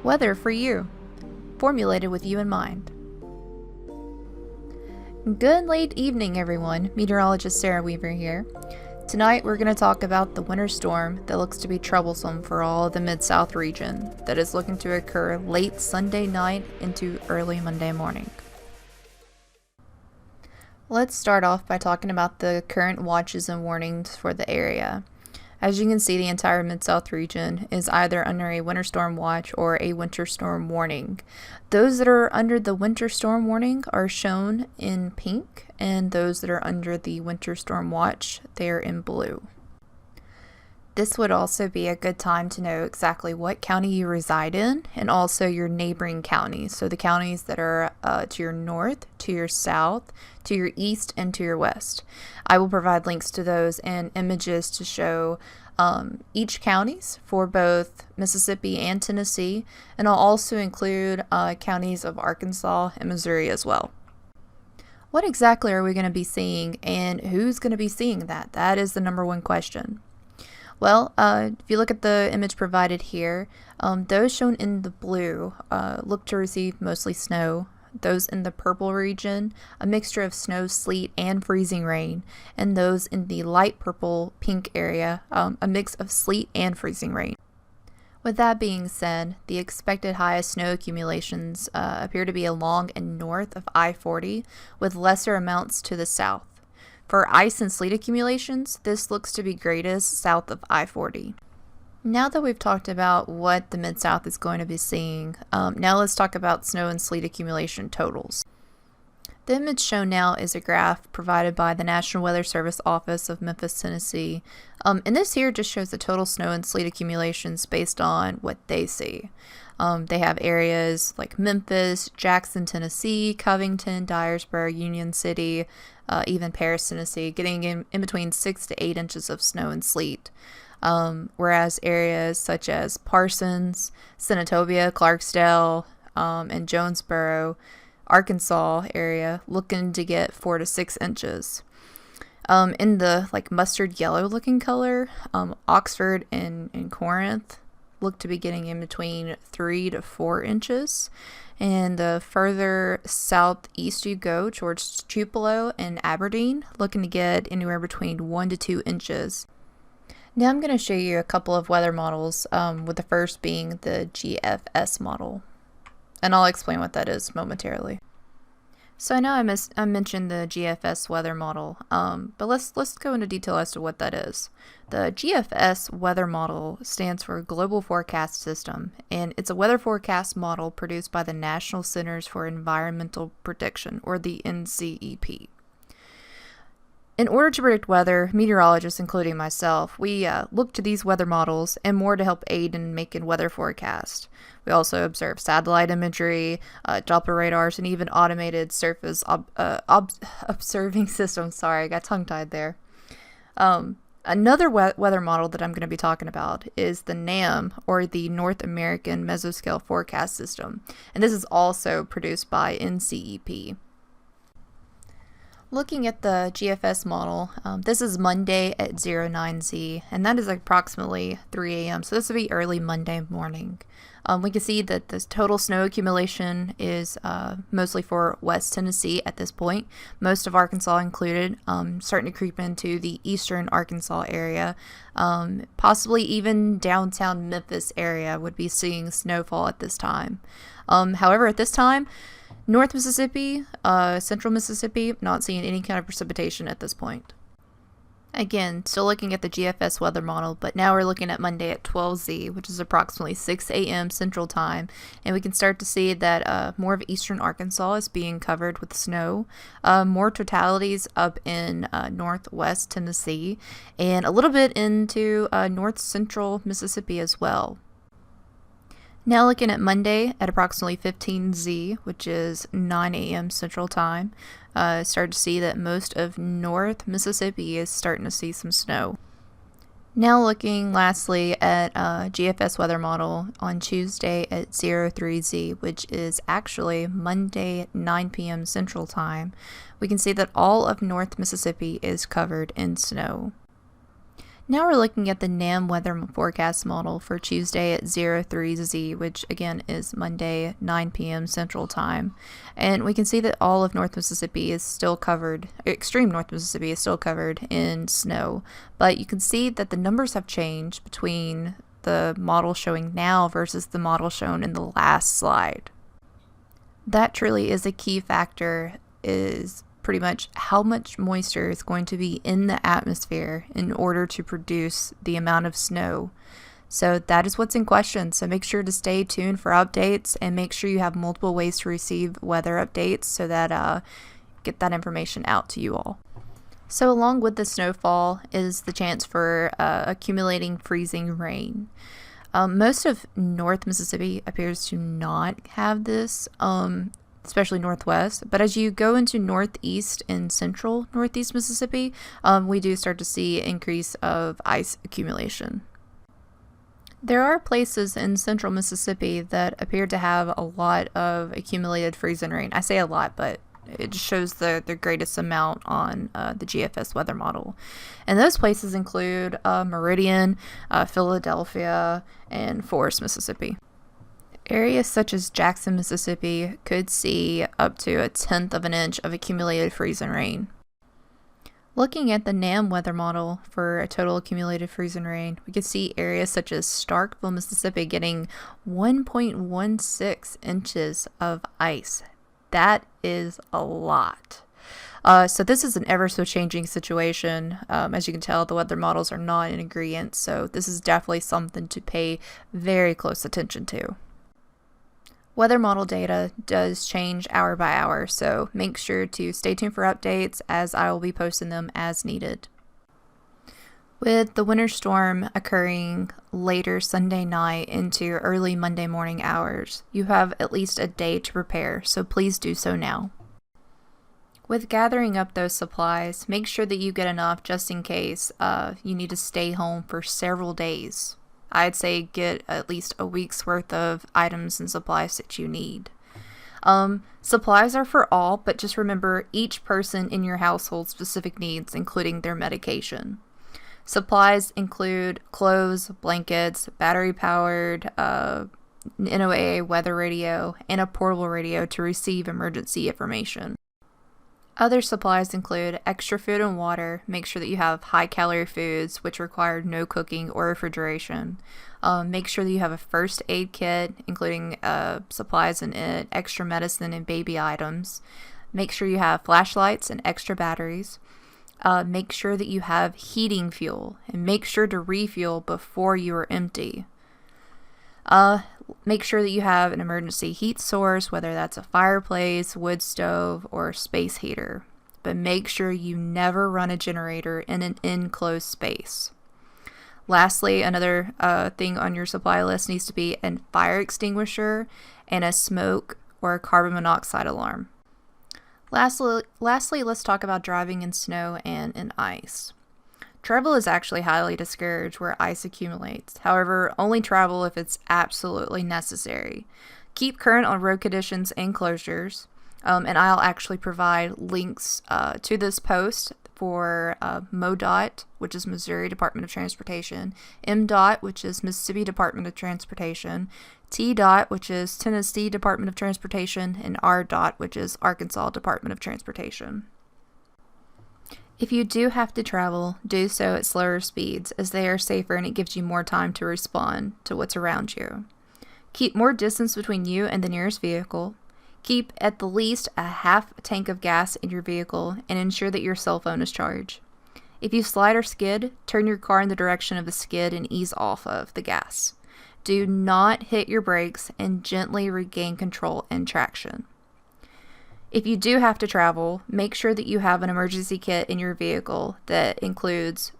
Weather for you, formulated with you in mind. Good late evening, everyone. Meteorologist Sarah Weaver here. Tonight we're going to talk about the winter storm that looks to be troublesome for all of the Mid-South region that is looking to occur late Sunday night into early Monday morning. Let's start off by talking about the current watches and warnings for the area. As you can see, the entire Mid-South region is either under a winter storm watch or a winter storm warning. Those that are under the winter storm warning are shown in pink, and those that are under the winter storm watch, they're in blue. This would also be a good time to know exactly what county you reside in and also your neighboring counties. So the counties that are to your north, to your south, to your east, and to your west. I will provide links to those and images to show each counties for both Mississippi and Tennessee, and I'll also include counties of Arkansas and Missouri as well. What exactly are we going to be seeing, and who's going to be seeing that? That is the number one question. Well, if you look at the image provided here, those shown in the blue look to receive mostly snow. Those in the purple region, a mixture of snow, sleet, and freezing rain. And those in the light purple pink area, a mix of sleet and freezing rain. With that being said, the expected highest snow accumulations appear to be along and north of I-40, with lesser amounts to the south. For ice and sleet accumulations, this looks to be greatest south of I-40. Now that we've talked about what the Mid-South is going to be seeing, now let's talk about snow and sleet accumulation totals. The image shown now is a graph provided by the National Weather Service Office of Memphis, Tennessee. And this here just shows the total snow and sleet accumulations based on what they see. They have areas like Memphis, Jackson, Tennessee, Covington, Dyersburg, Union City, even Paris, Tennessee, getting in between 6 to 8 inches of snow and sleet. Whereas areas such as Parsons, Senatobia, Clarksdale, and Jonesboro, Arkansas area looking to get 4 to 6 inches. In the mustard yellow looking color, Oxford and Corinth look to be getting in between 3 to 4 inches. And the further southeast you go towards Tupelo and Aberdeen, looking to get anywhere between 1 to 2 inches. Now I'm going to show you a couple of weather models, with the first being the GFS model. And I'll explain what that is momentarily. So I know I mentioned the GFS weather model, but let's go into detail as to what that is. The GFS weather model stands for Global Forecast System, and it's a weather forecast model produced by the National Centers for Environmental Prediction, or the NCEP. In order to predict weather, meteorologists, including myself, we look to these weather models and more to help aid in making weather forecasts. We also observe satellite imagery, Doppler radars, and even automated surface observing systems. Sorry, I got tongue-tied there. Another weather model that I'm going to be talking about is the NAM, or the North American Mesoscale Forecast System, and this is also produced by NCEP. Looking at the GFS model, this is Monday at 09Z, and that is approximately 3 a.m., so this will be early Monday morning. We can see that the total snow accumulation is mostly for West Tennessee at this point, most of Arkansas included, starting to creep into the eastern Arkansas area. Possibly even downtown Memphis area would be seeing snowfall at this time. However, at this time, North Mississippi, Central Mississippi, not seeing any kind of precipitation at this point. Again, still looking at the GFS weather model, but now we're looking at Monday at 12Z, which is approximately 6 a.m. Central Time, and we can start to see that more of eastern Arkansas is being covered with snow, more totalities up in northwest Tennessee, and a little bit into north central Mississippi as well. Now looking at Monday at approximately 15Z, which is 9 a.m. Central Time, start to see that most of North Mississippi is starting to see some snow. Now looking lastly at GFS weather model on Tuesday at 03Z, which is actually Monday at 9 p.m. Central Time, we can see that all of North Mississippi is covered in snow. Now we're looking at the NAM weather forecast model for Tuesday at 03Z, which again is Monday, 9 p.m. Central Time. And we can see that all of North Mississippi is still covered, extreme North Mississippi is still covered in snow. But you can see that the numbers have changed between the model showing now versus the model shown in the last slide. That truly is a key factor, is pretty much how much moisture is going to be in the atmosphere in order to produce the amount of snow. So that is what's in question. So make sure to stay tuned for updates and make sure you have multiple ways to receive weather updates so that get that information out to you all. So along with the snowfall is the chance for accumulating freezing rain. Most of North Mississippi appears to not have this, especially Northwest, but as you go into Northeast and Central Northeast Mississippi, we do start to see an increase of ice accumulation. There are places in Central Mississippi that appear to have a lot of accumulated freezing rain. I say a lot, but it just shows the greatest amount on the GFS weather model. And those places include Meridian, Philadelphia, and Forest, Mississippi. Areas such as Jackson, Mississippi could see up to 1/10 of an inch of accumulated freezing rain. Looking at the NAM weather model for a total accumulated freezing rain, we could see areas such as Starkville, Mississippi getting 1.16 inches of ice. That is a lot. So this is an ever so changing situation. As you can tell, the weather models are not in agreement, so this is definitely something to pay very close attention to. Weather model data does change hour by hour, so make sure to stay tuned for updates as I will be posting them as needed. With the winter storm occurring later Sunday night into early Monday morning hours, you have at least a day to prepare, so please do so now. With gathering up those supplies, make sure that you get enough just in case you need to stay home for several days. I'd say get at least a week's worth of items and supplies that you need. Supplies are for all, but just remember each person in your household's specific needs, including their medication. Supplies include clothes, blankets, battery-powered NOAA weather radio, and a portable radio to receive emergency information. Other supplies include extra food and water. Make sure that you have high-calorie foods, which require no cooking or refrigeration. Make sure that you have a first aid kit, including supplies in it, extra medicine, and baby items. Make sure you have flashlights and extra batteries. Make sure that you have heating fuel, and make sure to refuel before you are empty. Make sure that you have an emergency heat source, whether that's a fireplace, wood stove, or space heater. But make sure you never run a generator in an enclosed space. Lastly, another thing on your supply list needs to be a fire extinguisher and a smoke or a carbon monoxide alarm. Lastly, let's talk about driving in snow and in ice. Travel is actually highly discouraged where ice accumulates. However, only travel if it's absolutely necessary. Keep current on road conditions and closures, and I'll actually provide links to this post for MoDOT, which is Missouri Department of Transportation, MDOT, which is Mississippi Department of Transportation, TDOT, which is Tennessee Department of Transportation, and RDOT, which is Arkansas Department of Transportation. If you do have to travel, do so at slower speeds as they are safer and it gives you more time to respond to what's around you. Keep more distance between you and the nearest vehicle. Keep at the least a half tank of gas in your vehicle and ensure that your cell phone is charged. If you slide or skid, turn your car in the direction of the skid and ease off of the gas. Do not hit your brakes and gently regain control and traction. If you do have to travel, make sure that you have an emergency kit in your vehicle that includes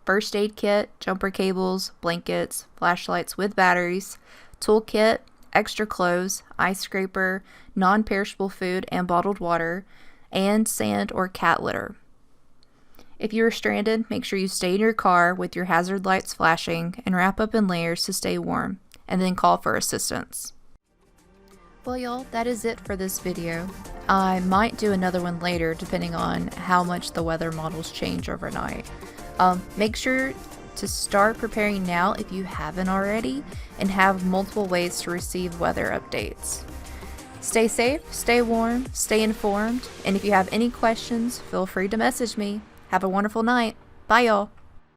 first aid kit, jumper cables, blankets, flashlights with batteries, toolkit, extra clothes, ice scraper, non-perishable food and bottled water, and sand or cat litter. If you are stranded, make sure you stay in your car with your hazard lights flashing and wrap up in layers to stay warm, and then call for assistance. Well y'all, that is it for this video. I might do another one later depending on how much the weather models change overnight. Make sure to start preparing now if you haven't already, and have multiple ways to receive weather updates. Stay safe, stay warm, stay informed, and if you have any questions, feel free to message me. Have a wonderful night. Bye, y'all.